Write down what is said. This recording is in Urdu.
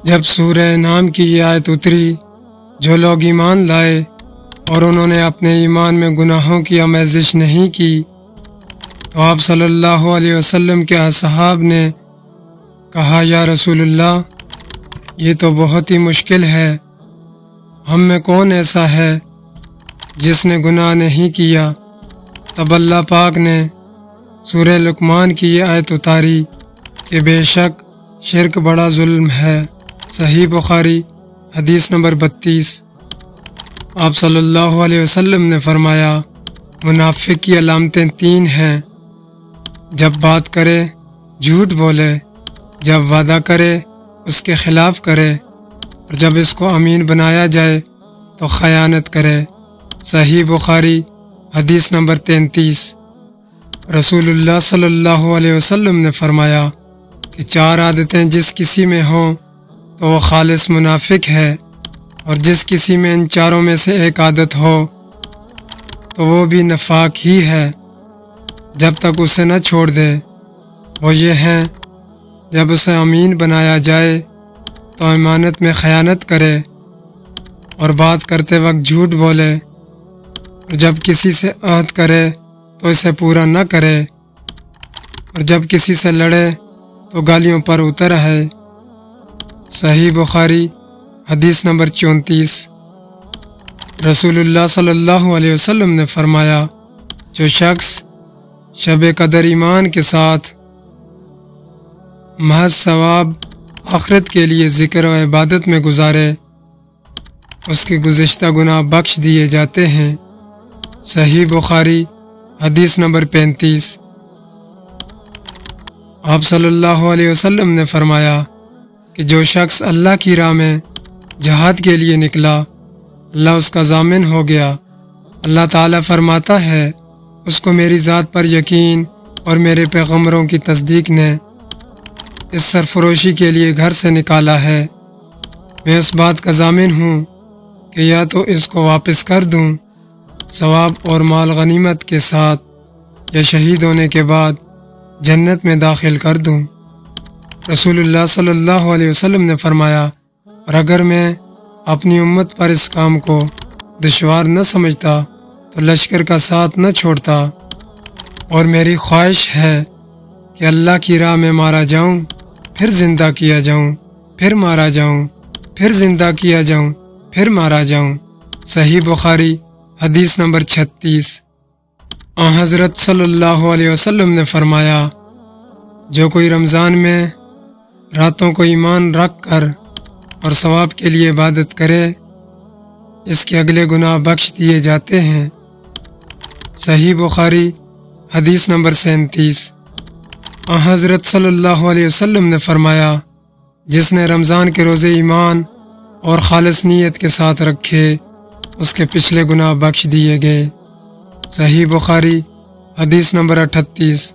جب سورہ انعام کی یہ آیت اتری، جو لوگ ایمان لائے اور انہوں نے اپنے ایمان میں گناہوں کی آمیزش نہیں کی، تو آپ صلی اللہ علیہ وسلم کے اصحاب نے کہا، یا رسول اللہ، یہ تو بہت ہی مشکل ہے، ہم میں کون ایسا ہے جس نے گناہ نہیں کیا؟ تب اللہ پاک نے سورہ لقمان کی یہ آیت اتاری کہ بے شک شرک بڑا ظلم ہے۔ صحیح بخاری حدیث نمبر 32۔ آپ صلی اللہ علیہ وسلم نے فرمایا، منافق کی علامتیں 3 ہیں: جب بات کرے جھوٹ بولے، جب وعدہ کرے اس کے خلاف کرے، اور جب اس کو امین بنایا جائے تو خیانت کرے۔ صحیح بخاری حدیث نمبر 33۔ رسول اللہ صلی اللہ علیہ وسلم نے فرمایا کہ 4 عادتیں جس کسی میں ہوں تو وہ خالص منافق ہے، اور جس کسی میں ان 4 میں سے ایک عادت ہو تو وہ بھی نفاق ہی ہے جب تک اسے نہ چھوڑ دے۔ وہ یہ ہیں: جب اسے امین بنایا جائے تو امانت میں خیانت کرے، اور بات کرتے وقت جھوٹ بولے، اور جب کسی سے عہد کرے تو اسے پورا نہ کرے، اور جب کسی سے لڑے تو گالیوں پر اتر آئے۔ صحیح بخاری حدیث نمبر 34۔ رسول اللہ صلی اللہ علیہ وسلم نے فرمایا، جو شخص شب قدر ایمان کے ساتھ محض ثواب آخرت کے لیے ذکر و عبادت میں گزارے، اس کے گزشتہ گناہ بخش دیے جاتے ہیں۔ صحیح بخاری حدیث نمبر 35۔ آپ صلی اللہ علیہ وسلم نے فرمایا کہ جو شخص اللہ کی راہ میں جہاد کے لیے نکلا، اللہ اس کا ضامن ہو گیا۔ اللہ تعالیٰ فرماتا ہے، اس کو میری ذات پر یقین اور میرے پیغمبروں کی تصدیق نے اس سرفروشی کے لیے گھر سے نکالا ہے۔ میں اس بات کا ضامن ہوں کہ یا تو اس کو واپس کر دوں ثواب اور مال غنیمت کے ساتھ، یا شہید ہونے کے بعد جنت میں داخل کر دوں۔ رسول اللہ صلی اللہ علیہ وسلم نے فرمایا، اور اگر میں اپنی امت پر اس کام کو دشوار نہ سمجھتا تو لشکر کا ساتھ نہ چھوڑتا، اور میری خواہش ہے کہ اللہ کی راہ میں مارا جاؤں، پھر زندہ کیا جاؤں، پھر مارا جاؤں، پھر زندہ کیا جاؤں، پھر مارا جاؤں۔ صحیح بخاری حدیث نمبر 36۔ حضرت صلی اللہ علیہ وسلم نے فرمایا، جو کوئی رمضان میں راتوں کو ایمان رکھ کر اور ثواب کے لیے عبادت کرے، اس کے اگلے گناہ بخش دیے جاتے ہیں۔ صحیح بخاری حدیث نمبر 37۔ حضرت صلی اللہ علیہ وسلم نے فرمایا، جس نے رمضان کے روزے ایمان اور خالص نیت کے ساتھ رکھے، اس کے پچھلے گناہ بخش دیے گئے۔ صحیح بخاری حدیث نمبر 38۔